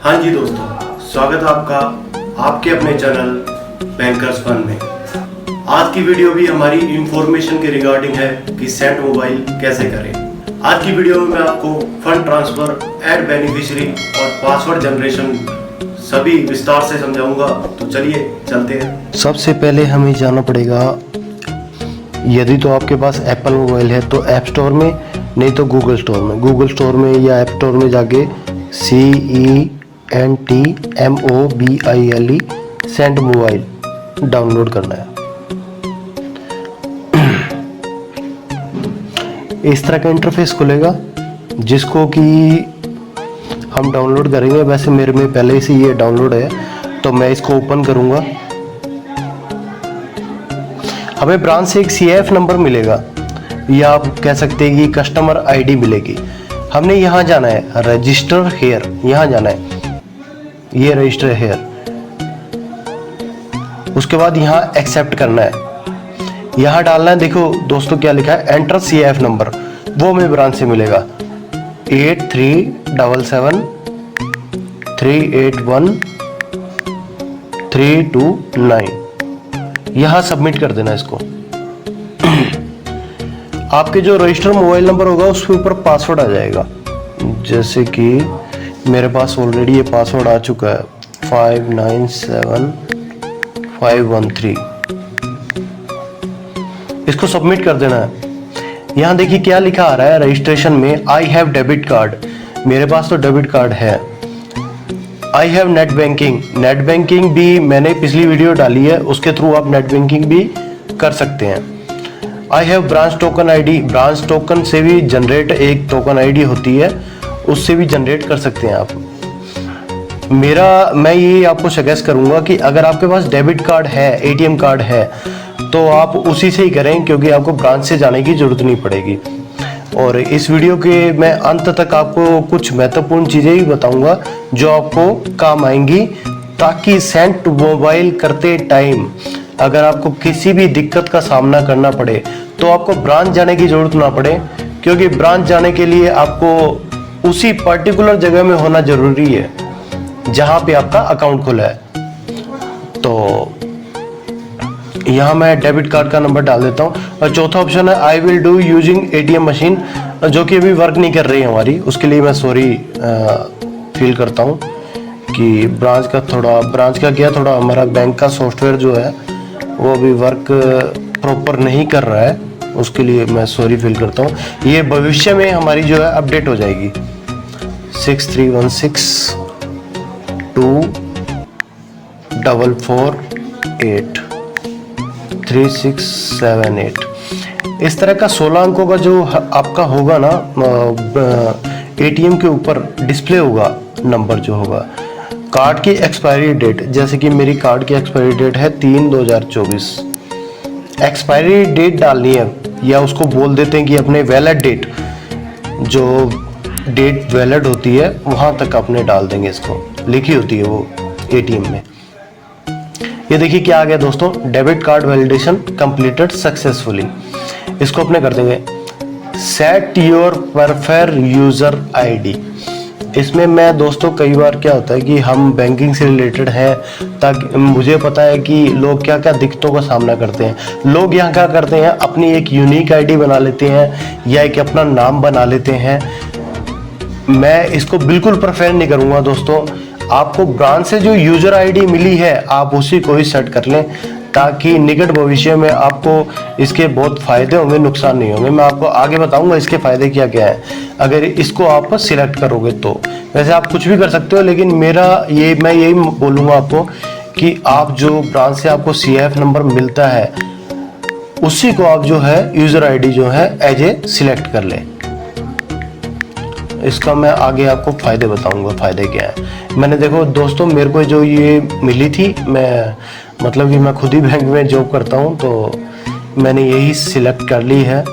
हाँ जी दोस्तों, स्वागत है आपका आपके अपने चैनल बैंकर्स फन में। आज की वीडियो भी हमारी इंफॉर्मेशन के रिगार्डिंग है कि सेंट मोबाइल कैसे करें। आज की वीडियो में मैं आपको फंड ट्रांसफर, ऐड बेनिफिशियरी और पासवर्ड जनरेशन सभी विस्तार से समझाऊंगा। तो चलिए चलते हैं। सबसे पहले हमें जाना पड़ेगा, यदि तो आपके पास एप्पल मोबाइल है तो ऐप स्टोर में, नहीं तो गूगल स्टोर में। गूगल स्टोर में या ऐप स्टोर में जाके CENTMOBILE सेंट मोबाइल डाउनलोड करना है। इस तरह का इंटरफेस खुलेगा जिसको कि हम डाउनलोड करेंगे। वैसे मेरे में पहले से ये डाउनलोड है तो मैं इसको ओपन करूंगा। हमें ब्रांच से एक CIF नंबर मिलेगा या आप कह सकते हैं कि कस्टमर ID मिलेगी। हमने यहाँ जाना है रजिस्टर हेयर, यहाँ जाना है, ये रजिस्टर हेयर। उसके बाद यहाँ एक्सेप्ट करना है, यहाँ डालना है। देखो दोस्तों क्या लिखा है, एंटर CIF नंबर, वो हमें ब्रांच से मिलेगा 8377381329। यहाँ सबमिट कर देना इसको। आपके जो रजिस्टर मोबाइल नंबर होगा उसके ऊपर पासवर्ड आ जाएगा। जैसे कि मेरे पास ऑलरेडी ये पासवर्ड आ चुका है 597513। इसको सबमिट कर देना है। यहाँ देखिए क्या लिखा आ रहा है रजिस्ट्रेशन में, आई हैव डेबिट कार्ड। मेरे पास तो डेबिट कार्ड है। I have net banking, net banking भी मैंने पिछली वीडियो डाली है, उसके थ्रू आप नेट बैंकिंग भी कर सकते हैं। I have branch token ID, branch token से भी जनरेट एक टोकन ID होती है, उससे भी जनरेट कर सकते हैं आप। मैं ये आपको सजेस्ट करूंगा कि अगर आपके पास डेबिट कार्ड है, ATM कार्ड है, तो आप उसी से ही करें, क्योंकि आपको ब्रांच से जाने की जरूरत नहीं पड़ेगी। और इस वीडियो के मैं अंत तक आपको कुछ महत्वपूर्ण चीजें ही बताऊंगा जो आपको काम आएंगी, ताकि सेंट मोबाइल करते टाइम अगर आपको किसी भी दिक्कत का सामना करना पड़े तो आपको ब्रांच जाने की जरूरत ना पड़े, क्योंकि ब्रांच जाने के लिए आपको उसी पर्टिकुलर जगह में होना जरूरी है जहां पे आपका अकाउंट खुला है। तो यहाँ मैं डेबिट कार्ड का नंबर डाल देता हूँ। और चौथा ऑप्शन है I will do using ATM machine, जो कि अभी वर्क नहीं कर रही है हमारी। उसके लिए मैं सॉरी फील करता हूँ कि ब्रांच का क्या, थोड़ा हमारा बैंक का सॉफ्टवेयर जो है वो अभी वर्क प्रॉपर नहीं कर रहा है। उसके लिए मैं सॉरी फील करता हूँ। ये भविष्य में हमारी जो है अपडेट हो जाएगी। 631624483678। इस तरह का 16 अंकों का जो आपका होगा ना, ATM के ऊपर डिस्प्ले होगा नंबर जो होगा। कार्ड की एक्सपायरी डेट, जैसे कि मेरी कार्ड की एक्सपायरी डेट है 3/2024। एक्सपायरी डेट डालनी है, या उसको बोल देते हैं कि अपने वैलिड डेट, जो डेट वैलिड होती है वहां तक अपने डाल देंगे। इसको लिखी होती है वो ATM में। ये देखिए क्या आ गया दोस्तों, debit card validation completed successfully. इसको अपने कर देंगे set your prefer user ID। इसमें मैं दोस्तों कई बार क्या होता है कि हम बैंकिंग से रिलेटेड हैं, ताकि मुझे पता है कि लोग क्या क्या दिक्कतों का सामना करते हैं। लोग यहाँ क्या करते हैं, अपनी एक यूनिक ID बना लेते हैं या एक अपना नाम बना लेते हैं। मैं इसको बिल्कुल प्रेफर नहीं करूँगा दोस्तों। आपको ब्रांच से जो यूजर ID मिली है आप उसी को ही सेट कर लें, ताकि निकट भविष्य में आपको इसके बहुत फायदे होंगे, नुकसान नहीं होंगे। मैं आपको आगे बताऊंगा इसके फायदे क्या क्या है अगर इसको आप सिलेक्ट करोगे तो। वैसे आप कुछ भी कर सकते हो, लेकिन मैं यही बोलूंगा आपको कि आप जो ब्रांच से आपको CIF नंबर मिलता है उसी को आप जो है यूजर ID जो है एज ए सिलेक्ट कर लें। इसका मैं आगे आपको फायदे बताऊंगा, फायदे क्या है। मैंने देखो दोस्तों, मेरे को जो ये मिली थी, मैं मतलब कि मैं खुद ही बैंक में जॉब करता हूँ, तो मैंने यही सिलेक्ट कर ली है,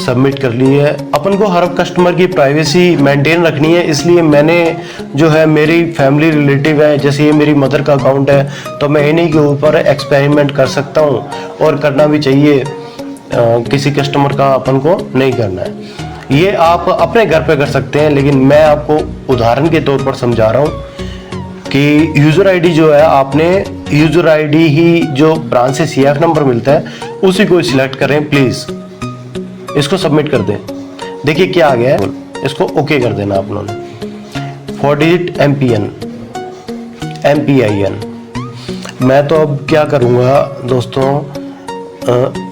सबमिट कर ली है। अपन को हर कस्टमर की प्राइवेसी मेंटेन रखनी है, इसलिए मैंने जो है मेरी फैमिली रिलेटिव है, जैसे ये मेरी मदर का अकाउंट है, तो मैं इन्हीं के ऊपर एक्सपेरिमेंट कर सकता हूँ और करना भी चाहिए। किसी कस्टमर का अपन को नहीं करना है। ये आप अपने घर पे कर सकते हैं, लेकिन मैं आपको उदाहरण के तौर पर समझा रहा हूँ कि यूजर आईडी जो है, आपने यूजर आईडी ही जो ब्रांच से सीएफ नंबर मिलता है उसी को सिलेक्ट करें प्लीज। इसको सबमिट कर दें। देखिए क्या आ गया है, इसको ओके कर देना आप लोगों ने। 4 डिजिट MPIN। मैं तो अब क्या करूंगा दोस्तों,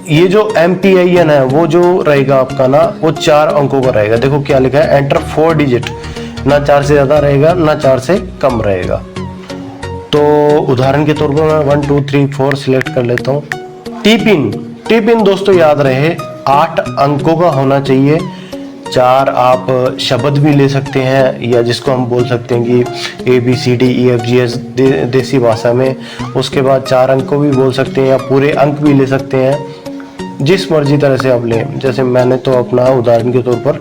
ये जो MPIN है वो जो रहेगा आपका ना, वो 4 अंकों का रहेगा। देखो क्या लिखा है, एंटर 4 डिजिट, ना 4 से ज्यादा रहेगा ना 4 से कम रहेगा। तो उदाहरण के तौर पर मैं 1 2 3 4 सिलेक्ट कर लेता हूँ। टी पिन दोस्तों याद रहे 8 अंकों का होना चाहिए। 4 आप शब्द भी ले सकते हैं, या जिसको हम बोल सकते हैं कि ABCDEFGH देसी भाषा में। उसके बाद 4 अंक को भी बोल सकते हैं, या पूरे अंक भी ले सकते हैं, जिस मर्जी तरह से आप लें। जैसे मैंने तो अपना उदाहरण के तौर पर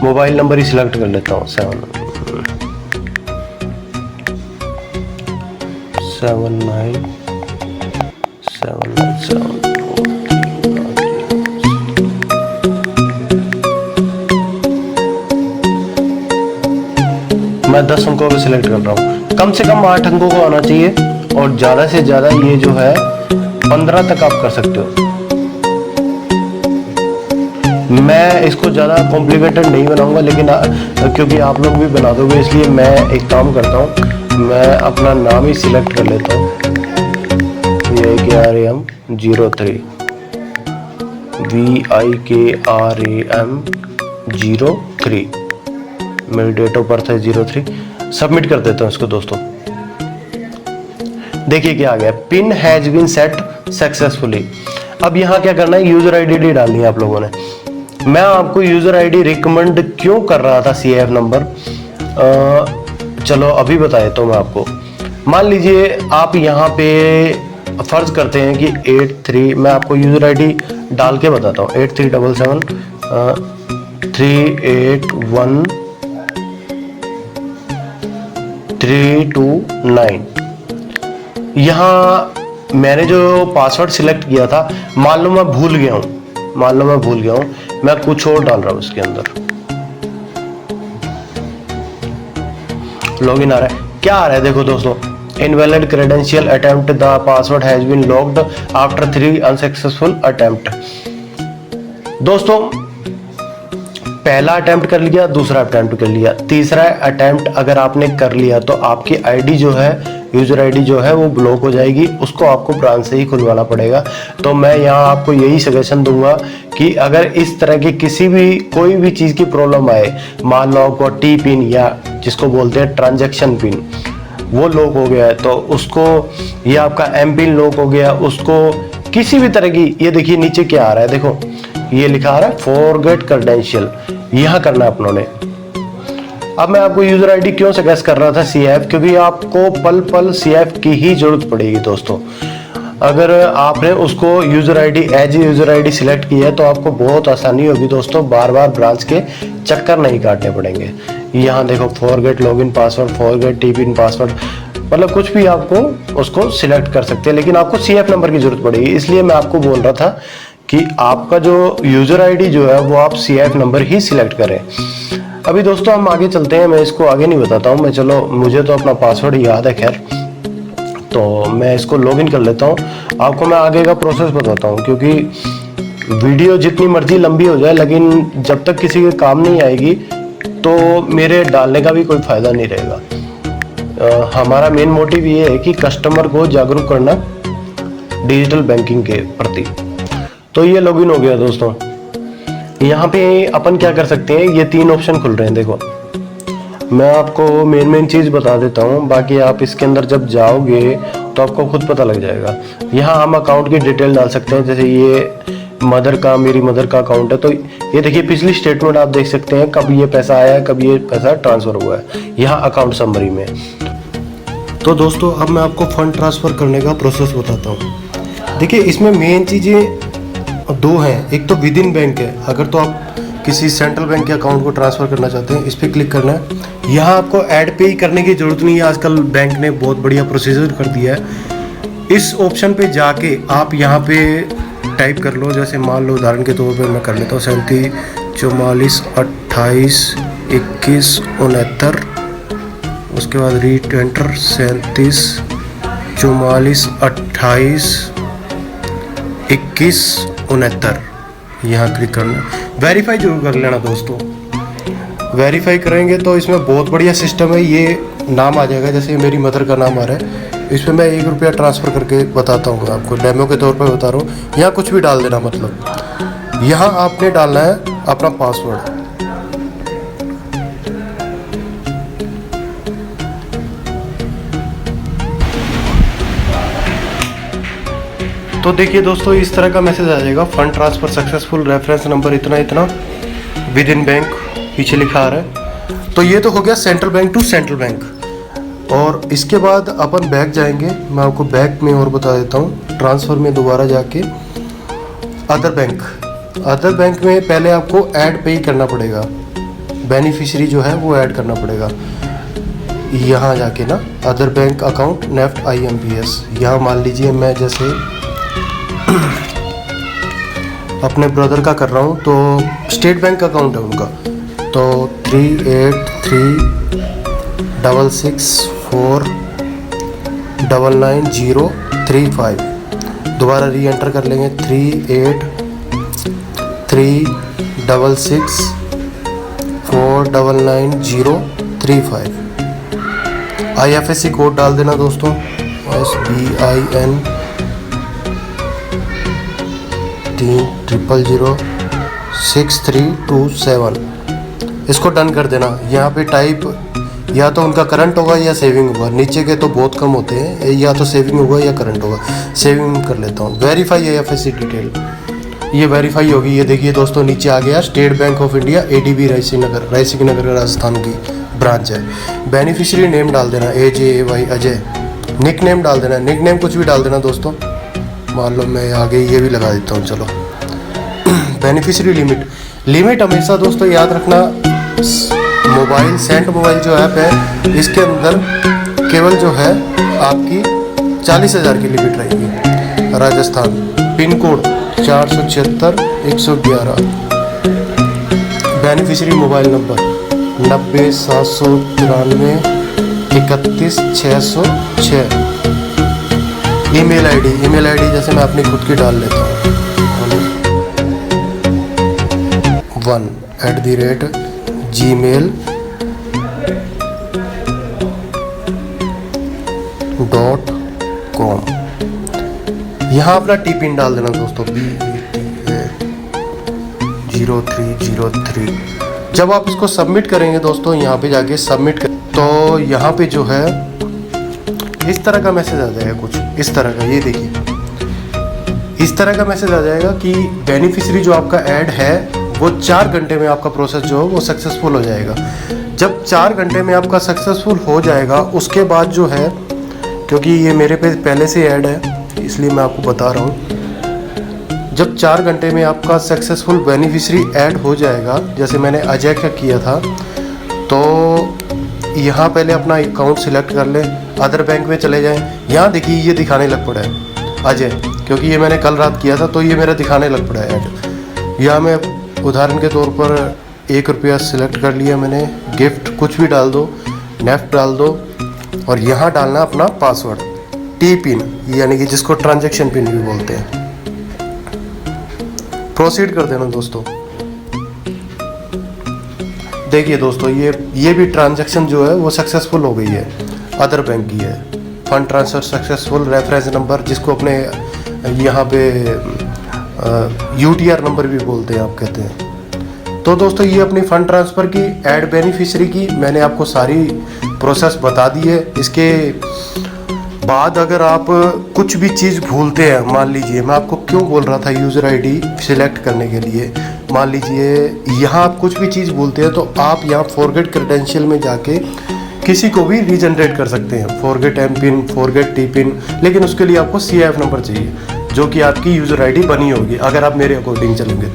मोबाइल नंबर ही सिलेक्ट कर लेता हूँ, 79797 मैं 10 अंकों को सिलेक्ट कर रहा हूँ। कम से कम 8 अंकों को आना चाहिए, और ज़्यादा से ज़्यादा ये जो है 15 तक आप कर सकते हो। मैं इसको ज़्यादा कॉम्प्लिकेटेड नहीं बनाऊंगा, लेकिन क्योंकि आप लोग भी बना दोगे, इसलिए मैं एक काम करता हूँ, मैं अपना नाम ही सिलेक्ट कर लेता हूँ, VIKRAM 03 03। मेरी डेट ऑफ बर्थ है 03। सबमिट कर देता हूँ इसको दोस्तों। देखिए क्या आ गया, pin has been set successfully. अब यहाँ क्या करना है, यूजर आईडी डालनी है आप लोगों ने। मैं आपको यूजर आईडी रिकमेंड क्यों कर रहा था, सीएफ नंबर, चलो अभी बता देता हूँ मैं आपको। मान लीजिए आप यहाँ पे फर्ज करते हैं कि 83, मैं आपको यूजर आईडी डाल के बताता हूँ, 8377 381 329। यहाँ मैंने जो पासवर्ड सिलेक्ट किया था, मान लो मैं भूल गया हूँ, मैं कुछ और डाल रहा हूँ इसके अंदर। लॉगिन आ रहा है, क्या आ रहा है देखो दोस्तों, invalid credential attempt, the password has been locked after 3 unsuccessful attempt. दोस्तों पहला अटेम्प्ट कर लिया, दूसरा अटेम्प्ट कर लिया, तीसरा अटेम्प्ट अगर आपने कर लिया तो आपकी आईडी जो है, यूजर आईडी जो है वो ब्लॉक हो जाएगी, उसको आपको ब्रांच से ही खुलवाना पड़ेगा। तो मैं यहाँ आपको यही सजेशन दूंगा कि अगर इस तरह की किसी भी कोई भी चीज़ की प्रॉब्लम आए, मान लो आपको टी पिन या जिसको बोलते हैं ट्रांजैक्शन पिन वो लॉक हो गया है, तो उसको, या आपका एम पिन लॉक हो गया, उसको किसी भी तरह की, ये देखिए नीचे क्या आ रहा है, देखो ये लिखा आ रहा है फॉरगेट क्रेडेंशियल, यहाँ करना है अपनों ने। अब मैं आपको यूजर आईडी क्यों सजेस्ट कर रहा था सीएफ, क्योंकि आपको पल पल सीएफ की ही जरूरत पड़ेगी दोस्तों। अगर आपने उसको user ID as user ID select की है तो आपको बहुत आसानी होगी दोस्तों, बार बार ब्रांच के चक्कर नहीं काटने पड़ेंगे। यहाँ देखो forget login password, forget TPIN password, मतलब कुछ भी आपको उसको सिलेक्ट कर सकते हैं, लेकिन आपको सीएफ नंबर की जरूरत पड़ेगी। इसलिए मैं आपको बोल रहा था कि आपका जो यूजर आईडी जो है वो आप सीएफ नंबर ही सिलेक्ट करें। अभी दोस्तों हम आगे चलते हैं, मैं इसको आगे नहीं बताता हूँ, मैं चलो मुझे तो अपना पासवर्ड याद है, खैर तो मैं इसको लॉगिन कर लेता हूँ। आपको मैं आगे का प्रोसेस बताता हूँ, क्योंकि वीडियो जितनी मर्जी लंबी हो जाए लेकिन जब तक किसी के काम नहीं आएगी तो मेरे डालने का भी कोई फायदा नहीं रहेगा। हमारा मेन मोटिव ये है कि कस्टमर को जागरूक करना डिजिटल बैंकिंग के प्रति। तो ये लॉगिन हो गया दोस्तों। यहाँ पे अपन क्या कर सकते हैं, ये 3 ऑप्शन खुल रहे हैं, देखो मैं आपको मेन चीज बता देता हूँ, बाकी आप इसके अंदर जब जाओगे तो आपको खुद पता लग जाएगा। यहाँ हम अकाउंट की डिटेल डाल सकते हैं, जैसे ये मदर का, मेरी मदर का अकाउंट है, तो ये देखिए पिछली स्टेटमेंट आप देख सकते हैं, कब ये पैसा आया है, कब ये पैसा ट्रांसफर हुआ है, यहाँ अकाउंट समरी में। तो दोस्तों अब मैं आपको फंड ट्रांसफर करने का प्रोसेस बताता हूँ। देखिए इसमें मेन चीजें 2 हैं, एक तो विद इन बैंक है, अगर तो आप किसी सेंट्रल बैंक के अकाउंट को ट्रांसफर करना चाहते हैं, इस पर क्लिक करना है। यहाँ आपको ऐड पे ही करने की जरूरत नहीं है, आजकल बैंक ने बहुत बढ़िया प्रोसीजर कर दिया है। इस ऑप्शन पे जाके आप यहाँ पे टाइप कर लो, जैसे मान लो उदाहरण के तौर पे मैं कर लेता हूँ 37 44 28 21 69 उसके बाद रीड एंटर 37 44 28 21 69 यहाँ क्लिक करना। वेरीफाई जरूर कर लेना दोस्तों। वेरीफाई करेंगे तो इसमें बहुत बढ़िया सिस्टम है। ये नाम आ जाएगा, जैसे मेरी मदर का नाम आ रहा है, इसमें मैं 1 रुपया ट्रांसफ़र करके बताता हूँ आपको, डेमो के तौर पर बता रहा हूँ। यहाँ कुछ भी डाल देना, मतलब यहाँ आपने डालना है अपना पासवर्ड। तो देखिए दोस्तों, इस तरह का मैसेज आ जाएगा, fund transfer successful, reference number इतना इतना, विद इन बैंक पीछे लिखा आ रहा है। तो ये तो हो गया central bank to central bank. और इसके बाद अपन बैक जाएंगे, मैं आपको बैक में और बता देता हूँ। ट्रांसफ़र में दोबारा जाके अदर बैंक में पहले आपको ऐड पे ही करना पड़ेगा, बेनिफिशियरी जो है वो ऐड करना पड़ेगा। यहाँ जाके ना other bank account NEFT IMPS, यहाँ मान लीजिए मैं जैसे अपने ब्रदर का कर रहा हूँ, तो स्टेट बैंक अकाउंट है उनका, तो 3836499035। दोबारा री एंटर कर लेंगे 3836499035। IFSC कोड डाल देना दोस्तों, SBIN 0006327। इसको डन कर देना। यहाँ पे टाइप या तो उनका करंट होगा या सेविंग होगा, नीचे के तो बहुत कम होते हैं, या तो सेविंग होगा या करंट होगा। सेविंग कर लेता हूँ। वेरीफाई IFSC डिटेल, ये वेरीफाई होगी। ये देखिए दोस्तों, नीचे आ गया State Bank of India ADB Raisingh Nagar Rajasthan की ब्रांच है। बेनिफिशियरी नेम डाल देना AJY अजय। निक नेम डाल देना, निक नेम कुछ भी डाल देना दोस्तों, मान लो मैं आगे ये भी लगा देता हूँ। चलो बेनिफिशियरी लिमिट हमेशा दोस्तों याद रखना, मोबाइल सेंट मोबाइल जो ऐप है इसके अंदर केवल जो है आपकी 40,000 की लिमिट रहेगी। Rajasthan, pin code 476-111। Beneficiary mobile number 90-793-31-606। Email ID जैसे मैं अपनी खुद की डाल लेता हूँ, 1@gmail.com। यहाँ अपना टिपिन डाल देना दोस्तों, BETA0303। जब आप इसको सबमिट करेंगे दोस्तों, यहाँ पे जाके सबमिट कर, तो यहाँ पे जो है इस तरह का मैसेज आ जाएगा, कुछ इस तरह का। ये देखिए, इस तरह का मैसेज आ जाएगा कि बेनिफिशियरी जो आपका ऐड है वो 4 घंटे में आपका प्रोसेस जो है वो सक्सेसफुल हो जाएगा। जब 4 घंटे में आपका सक्सेसफुल हो जाएगा, उसके बाद जो है, क्योंकि ये मेरे पे पहले से ऐड है इसलिए मैं आपको बता रहा हूँ, जब 4 घंटे में आपका सक्सेसफुल बेनिफिशियरी ऐड हो जाएगा, जैसे मैंने अजय का किया था, तो यहाँ पहले अपना अकाउंट सिलेक्ट कर लें, अदर बैंक में चले जाएं। यहाँ देखिए ये दिखाने लग पड़ा है अजय, क्योंकि ये मैंने कल रात किया था तो ये मेरा दिखाने लग पड़ा है ऐड। यहाँ मैं उदाहरण के तौर पर 1 रुपया सिलेक्ट कर लिया मैंने, गिफ्ट कुछ भी डाल दो, नेफ्ट डाल दो, और यहाँ डालना अपना पासवर्ड, टी पिन, यानी कि जिसको ट्रांजैक्शन पिन भी बोलते हैं। प्रोसीड कर देना दोस्तों। देखिए दोस्तों, ये भी ट्रांजैक्शन जो है वो सक्सेसफुल हो गई है, अदर बैंक की है। Fund transfer successful, reference number जिसको अपने यहाँ पे UTR नंबर भी बोलते हैं, आप कहते हैं। तो दोस्तों, ये अपनी फ़ंड ट्रांसफ़र की, ऐड बेनिफिशियरी की मैंने आपको सारी प्रोसेस बता दी है। इसके बाद अगर आप कुछ भी चीज़ भूलते हैं, मान लीजिए मैं आपको क्यों बोल रहा था यूज़र ID सिलेक्ट करने के लिए, मान लीजिए यहाँ आप कुछ भी चीज़ भूलते हैं, तो आप यहाँ फॉरगेट क्रेडेंशियल में जाके किसी को भी रीजनरेट कर सकते हैं, forget M pin, forget T pin. लेकिन उसके लिए आपको CIF नंबर चाहिए, जो कि आपकी यूज़र ID बनी होगी अगर आप मेरे अकॉर्डिंग चलेंगे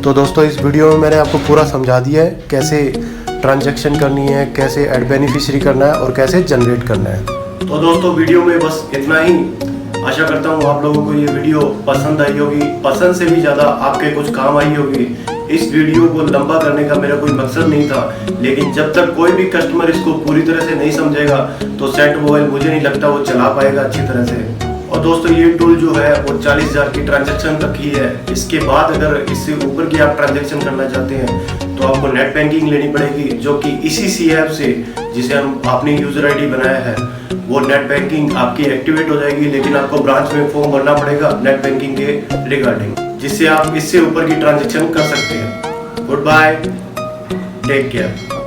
तो दोस्तों, इस वीडियो में मैंने आपको पूरा समझा दिया है कैसे ट्रांजैक्शन करनी है, कैसे ऐड बेनिफिशियरी करना है और कैसे जनरेट करना है। तो दोस्तों, वीडियो में बस इतना ही। आशा करता हूँ आप लोगों को ये वीडियो पसंद आई होगी, पसंद से भी ज़्यादा आपके कुछ काम आई होगी। इस वीडियो को लंबा करने का मेरा कोई मकसद नहीं था, लेकिन जब तक कोई भी कस्टमर इसको पूरी तरह से नहीं समझेगा तो सेंट मोबाइल मुझे नहीं लगता वो चला पाएगा अच्छी तरह से। और दोस्तों ये टूल जो है वो 40,000 की ट्रांजैक्शन तक ही है। इसके बाद अगर इससे ऊपर की आप ट्रांजैक्शन करना चाहते हैं तो आपको नेट बैंकिंग लेनी पड़ेगी, जो कि इसी सी ऐप से जिसे हम अपनी यूजर आईडी बनाया है वो नेट बैंकिंग आपकी एक्टिवेट हो जाएगी। लेकिन आपको ब्रांच में फॉर्म भरना पड़ेगा नेट बैंकिंग के रिगार्डिंग, जिससे आप इससे ऊपर की ट्रांजैक्शन कर सकते हैं। Goodbye, take care.